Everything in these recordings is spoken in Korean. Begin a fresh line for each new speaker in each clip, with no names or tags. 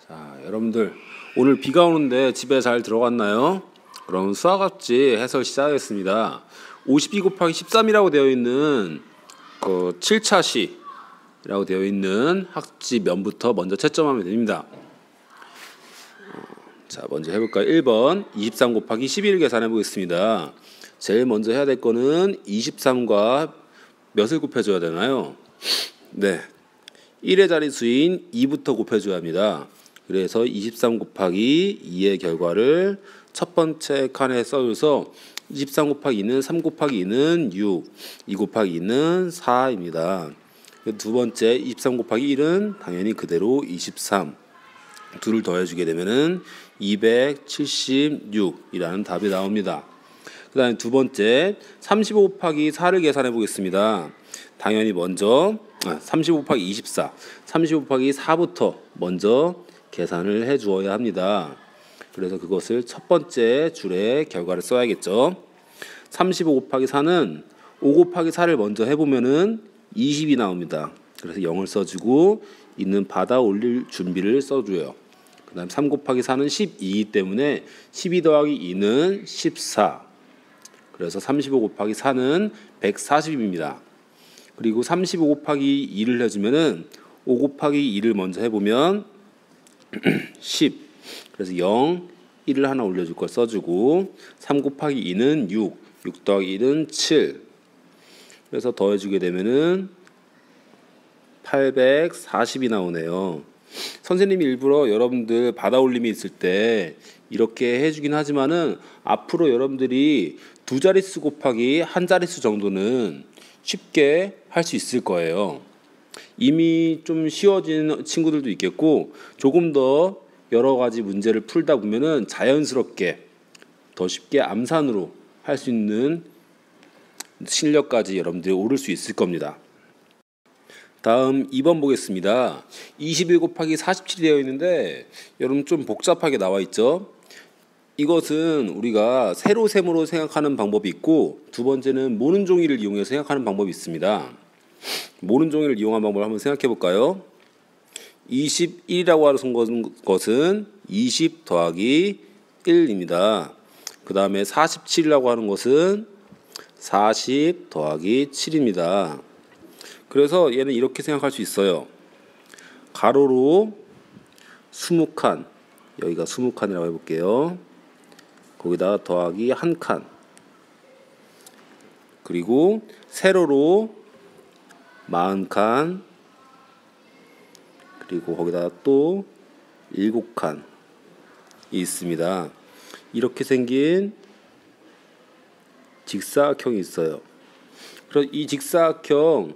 자, 여러분들 오늘 비가 오는데 집에 잘 들어갔나요? 그럼 수학학지 해설 시작하겠습니다. 52 곱하기 13이라고 되어 있는 그 7차시라고 되어 있는 학지 면부터 먼저 채점하면 됩니다. 자, 먼저 해볼까요? 1번 23 곱하기 11 계산해 보겠습니다. 제일 먼저 해야 될 거는 23과 몇을 곱해줘야 되나요? 네, 1의 자릿수인 2부터 곱해줘야 합니다. 그래서 23 곱하기 2의 결과를 첫 번째 칸에 써줘서 23 곱하기 2는 3 곱하기 2는 6, 2 곱하기 2는 4입니다. 두 번째 23 곱하기 1은 당연히 그대로 23. 둘을 더해주게 되면은 276이라는 답이 나옵니다. 그 다음에 두 번째 35 곱하기 4를 계산해 보겠습니다. 당연히 먼저 35 곱하기 24, 35 곱하기 4부터 먼저 계산을 해 주어야 합니다. 그래서 그것을 첫 번째 줄에 결과를 써야겠죠. 35 곱하기 4는 5 곱하기 4를 먼저 해보면은 20이 나옵니다. 그래서 0을 써주고 있는 받아 올릴 준비를 써줘요. 그 다음 3 곱하기 4는 12이기 때문에 12 더하기 2는 14. 그래서 35 곱하기 4는 140입니다. 그리고 35 곱하기 2를 해주면은 5 곱하기 2를 먼저 해보면 10. 그래서 0, 1을 하나 올려줄 걸 써주고 3 곱하기 2는 6, 6 더하기 1은 7. 그래서 더해주게 되면은 840이 나오네요. 선생님이 일부러 여러분들 받아올림이 있을 때 이렇게 해주긴 하지만은 앞으로 여러분들이 두 자릿수 곱하기 한 자릿수 정도는 쉽게 할 수 있을 거예요. 이미 좀 쉬워진 친구들도 있겠고 조금 더 여러 가지 문제를 풀다 보면은 자연스럽게 더 쉽게 암산으로 할 수 있는 실력까지 여러분들이 오를 수 있을 겁니다. 다음 2번 보겠습니다. 21 곱하기 47이 되어 있는데 여러분 좀 복잡하게 나와 있죠. 이것은 우리가 세로셈으로 생각하는 방법이 있고 두 번째는 모는 종이를 이용해서 생각하는 방법이 있습니다. 모는 종이를 이용한 방법을 한번 생각해 볼까요? 21이라고 하는 것은 20 더하기 1입니다. 그 다음에 47이라고 하는 것은 40 더하기 7입니다. 그래서 얘는 이렇게 생각할 수 있어요. 가로로 20칸, 여기가 20칸이라고 해볼게요. 거기다 더하기 1칸, 그리고 세로로 40칸, 그리고 거기다 또 7칸이 있습니다. 이렇게 생긴 직사각형이 있어요. 그래서 이 직사각형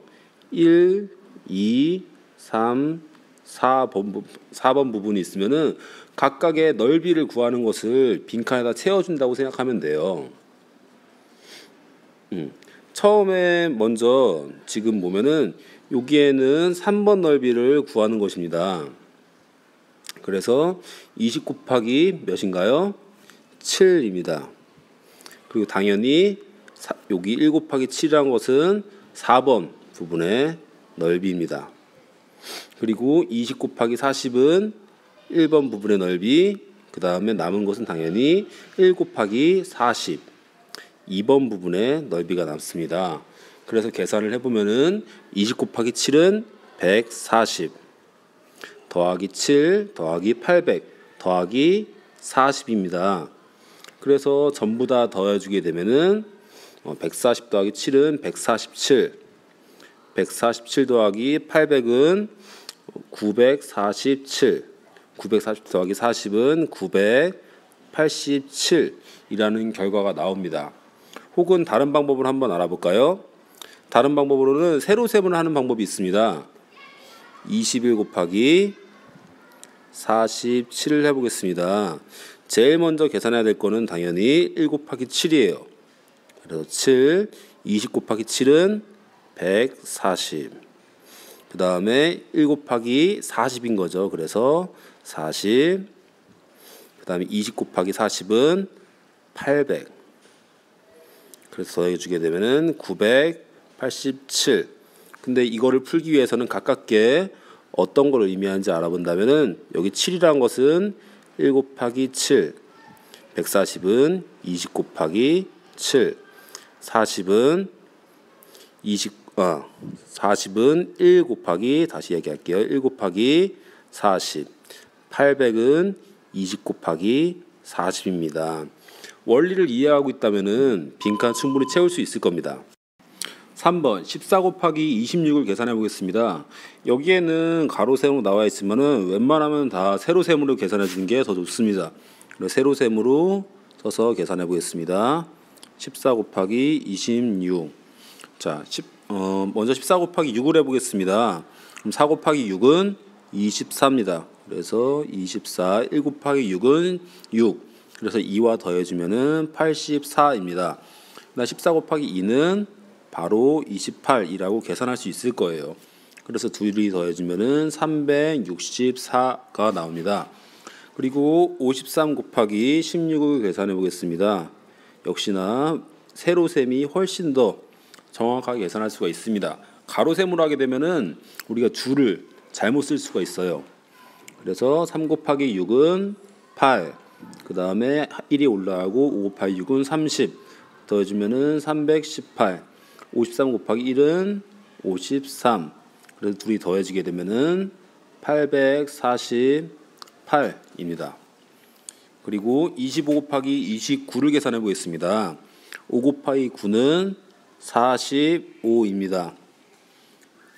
1, 2, 3, 4번 부분이 있으면은 각각의 넓이를 구하는 것을 빈칸에다 채워준다고 생각하면 돼요. 처음에 먼저 지금 보면은 여기에는 3번 넓이를 구하는 것입니다. 그래서 20 곱하기 몇인가요? 7입니다. 그리고 당연히 여기 1 곱하기 7이라는 것은 4번 부분의 넓이입니다. 그리고 20 곱하기 40은 1번 부분의 넓이, 그 다음에 남은 것은 당연히 1 곱하기 40, 2번 부분의 넓이가 남습니다. 그래서 계산을 해보면은 20 곱하기 7은 140 더하기 7 더하기 800 더하기 40입니다. 그래서 전부 다 더해주게 되면은 140 더하기 7은 147, 147 더하기 800은 947, 940 더하기 40은 987이라는 결과가 나옵니다. 혹은 다른 방법을 한번 알아볼까요? 다른 방법으로는 세로셈을 하는 방법이 있습니다. 21 곱하기 47을 해보겠습니다. 제일 먼저 계산해야 될 거는 당연히 1 곱하기 7이에요. 그래서 7, 20 곱하기 7은 140. 그 다음에 1 곱하기 40인 거죠. 그래서 40. 그 다음에 20 곱하기 40은 800. 그래서 더해주게 되면은 987. 근데 이거를 풀기 위해서는 가깝게 어떤 걸 의미하는지 알아본다면은 여기 7이라는 것은 1 곱하기 7, 140은 20 곱하기 7, 40은 1 곱하기 다시 얘기할게요. 1 곱하기 40, 800은 20 곱하기 40입니다. 원리를 이해하고 있다면은 빈칸 충분히 채울 수 있을 겁니다. 3번 14 곱하기 26을 계산해 보겠습니다. 여기에는 가로 세모로 나와 있으면은 웬만하면 다 세로 세모로 계산해 주는 게 더 좋습니다. 그래서 세로 세모로 써서 계산해 보겠습니다. 14 곱하기 26. 자, 먼저 14 곱하기 6을 해 보겠습니다. 그럼 4 곱하기 6은 24입니다. 그래서 24, 1 곱하기 6은 6. 그래서 2와 더해 주면은 84입니다. 14 곱하기 2는 바로 28이라고 계산할 수 있을 거예요. 그래서 둘이 더해주면은 364가 나옵니다. 그리고 53 곱하기 16을 계산해 보겠습니다. 역시나 세로셈이 훨씬 더 정확하게 계산할 수가 있습니다. 가로셈으로 하게 되면은 우리가 줄을 잘못 쓸 수가 있어요. 그래서 3 곱하기 6은 8, 그 다음에 1이 올라가고 5 곱하기 6은 30, 더해주면은 318, 53 곱하기 1은 53. 그래서 둘이 더해지게 되면은 848입니다. 그리고 25 곱하기 29를 계산해 보겠습니다. 5 곱하기 9는 45입니다.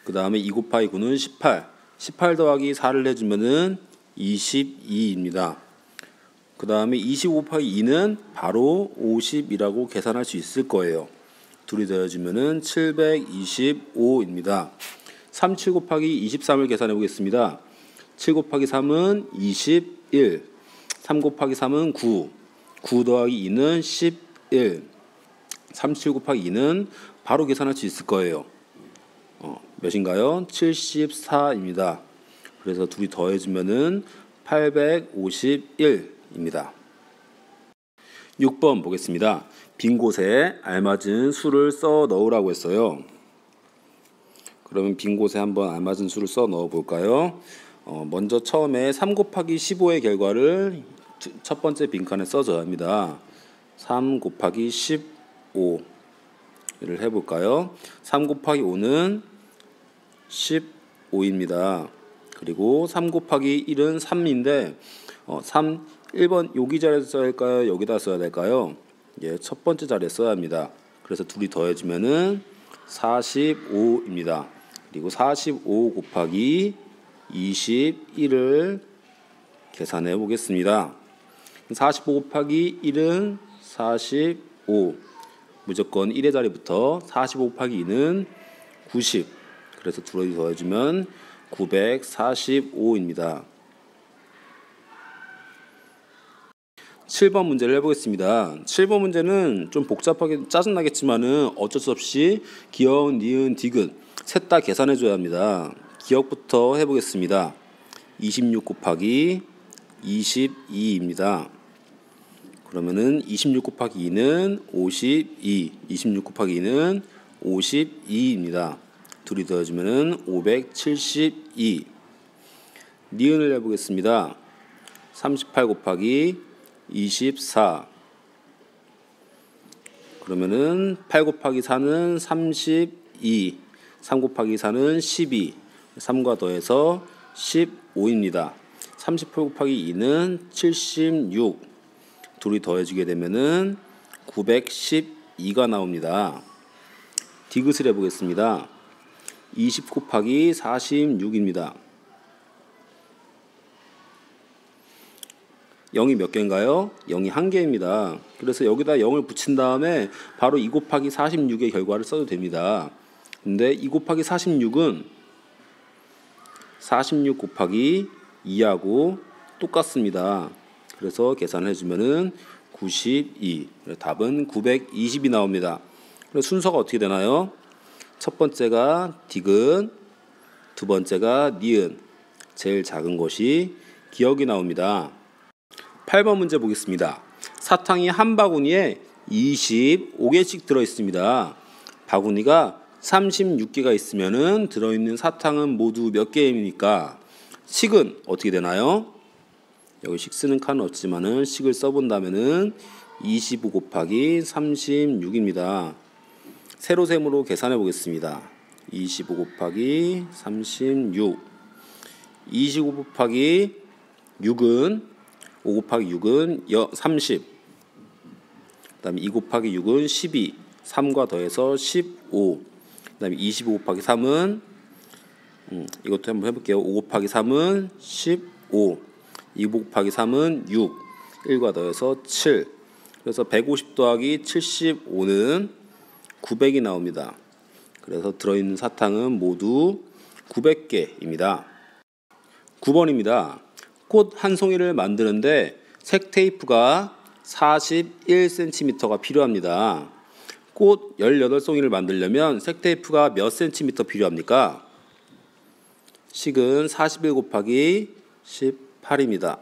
그 다음에 2 곱하기 9는 18. 18 더하기 4를 해주면은 22입니다. 그 다음에 25 곱하기 2는 바로 50이라고 계산할 수 있을 거예요. 둘이 더해주면은 725입니다. 37 곱하기 23을 계산해 보겠습니다. 7 곱하기 3은 21, 3 곱하기 3은 9, 9 더하기 2는 11, 37 곱하기 2는 바로 계산할 수 있을 거예요. 몇인가요? 74입니다. 그래서 둘이 더해주면은 851입니다. 6번 보겠습니다. 빈 곳에 알맞은 수를 써 넣으라고 했어요. 그러면 빈 곳에 한번 알맞은 수를 써 넣어 볼까요? 먼저 처음에 3 곱하기 15의 결과를 첫 번째 빈칸에 써줘야 합니다. 3 곱하기 15를 해볼까요? 3 곱하기 5는 15입니다. 그리고 3 곱하기 1은 3인데 1번 여기 자리에 써야 할까요? 여기다 써야 될까요? 예, 첫 번째 자리에 써야 합니다. 그래서 둘이 더해지면은 45입니다. 그리고 45 곱하기 21을 계산해 보겠습니다. 45 곱하기 1은 45. 무조건 1의 자리부터 45 곱하기 2는 90. 그래서 둘이 더해주면 945입니다. 7번 문제를 해보겠습니다. 7번 문제는 좀 복잡하게 짜증나겠지만은 어쩔 수 없이 기억, 니은, 디귿 셋 다 계산해 줘야 합니다. 기억부터 해보겠습니다. 26 곱하기 22입니다. 그러면은 26 곱하기 2는 52, 26 곱하기 2는 52입니다. 둘이 더해주면은 572. 니은을 해보겠습니다. 38 곱하기 24. 그러면은 8 곱하기 4는 32, 3 곱하기 4는 12, 3과 더해서 15입니다. 38 곱하기 2는 76, 둘이 더해지게 되면은 912가 나옵니다. 디귿을 해보겠습니다. 20 곱하기 46입니다. 0이 몇 개인가요? 0이 한 개입니다. 그래서 여기다 0을 붙인 다음에 바로 2 곱하기 46의 결과를 써도 됩니다. 근데 2 곱하기 46은 46 곱하기 2하고 똑같습니다. 그래서 계산해 주면은 92. 답은 920이 나옵니다. 그래서 순서가 어떻게 되나요? 첫 번째가 디귿, 두 번째가 니은, 제일 작은 것이 기억이 나옵니다. 8번 문제 보겠습니다. 사탕이 한 바구니에 25개씩 들어있습니다. 바구니가 36개가 있으면은 들어있는 사탕은 모두 몇 개입니까? 식은 어떻게 되나요? 여기 식 쓰는 칸은 없지만은 식을 써본다면은 25 곱하기 36입니다. 세로셈으로 계산해 보겠습니다. 25 곱하기 36. 25 곱하기 6은 5 곱하기 6은 30. 그 다음에 2 곱하기 6은 12. 3과 더해서 15. 그 다음에 25 곱하기 3은 이것도 한번 해볼게요. 5 곱하기 3은 15. 2 곱하기 3은 6. 1과 더해서 7. 그래서 150 더하기 75는 900이 나옵니다. 그래서 들어있는 사탕은 모두 900개입니다. 9번입니다. 꽃 한 송이를 만드는데 색 테이프가 41cm가 필요합니다. 꽃 18송이를 만들려면 색 테이프가 몇 cm 필요합니까? 식은 41 곱하기 18입니다.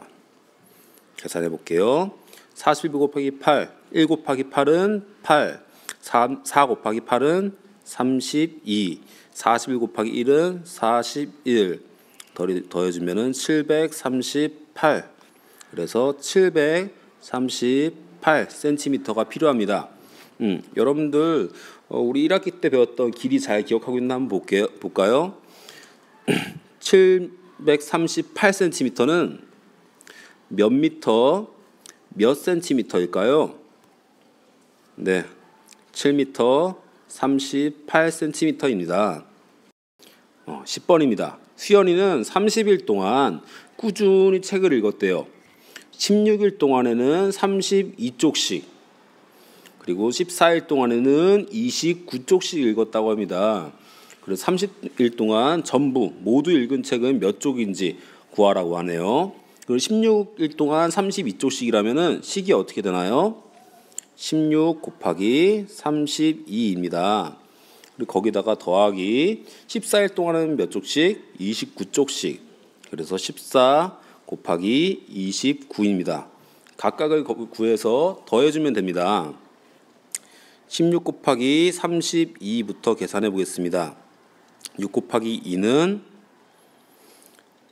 계산해 볼게요. 41 곱하기 8, 1 곱하기 8은 8, 4 곱하기 8은 32, 41 곱하기 1은 41, 더해주면 738, 그래서 738cm가 필요합니다. 여러분들 우리 1학기 때 배웠던 길이 잘 기억하고 있나 한번 볼까요? 738cm는 몇 미터 몇 센티미터일까요? 네, 7m 38cm입니다. 10번입니다. 수연이는 30일 동안 꾸준히 책을 읽었대요. 16일 동안에는 32쪽씩, 그리고 14일 동안에는 29쪽씩 읽었다고 합니다. 그래서 30일 동안 전부 모두 읽은 책은 몇 쪽인지 구하라고 하네요. 그리고 16일 동안 32쪽씩이라면은 식이 어떻게 되나요? 16 곱하기 32입니다. 그리고 거기다가 더하기 14일 동안은 몇 쪽씩? 29쪽씩. 그래서 14 곱하기 29입니다. 각각을 구해서 더해주면 됩니다. 16 곱하기 32부터 계산해 보겠습니다. 6 곱하기 2는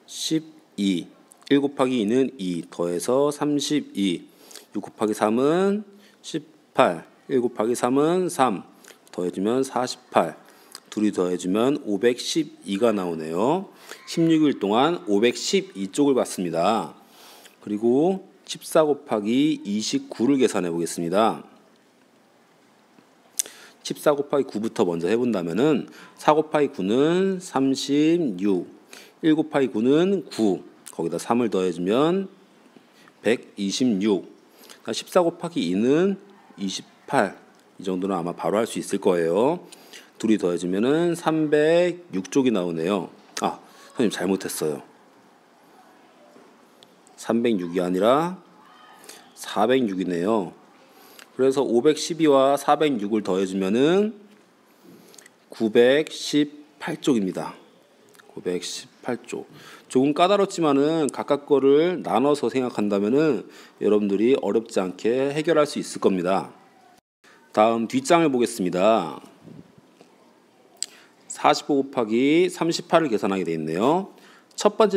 12, 1 곱하기 2는 2, 더해서 32, 6 곱하기 3은 18, 1 곱하기 3은 3, 더해주면 48, 둘이 더해주면 512가 나오네요. 16일 동안 512쪽을 봤습니다. 그리고 14 곱하기 29를 계산해 보겠습니다. 14 곱하기 9부터 먼저 해본다면은 4 곱하기 9는 36, 1 곱하기 9는 9, 거기다 3을 더해주면 126, 14 곱하기 2는 28, 이 정도는 아마 바로 할 수 있을 거예요. 둘이 더해주면 306쪽이 나오네요. 선생님 잘못했어요. 306이 아니라 406이네요. 그래서 512와 406을 더해주면은 918쪽입니다. 918쪽. 조금 까다롭지만은 각각 거를 나눠서 생각한다면은 여러분들이 어렵지 않게 해결할 수 있을 겁니다. 다음 뒷장을 보겠습니다. 45 곱하기 38을 계산하게 되어 있네요. 첫 번째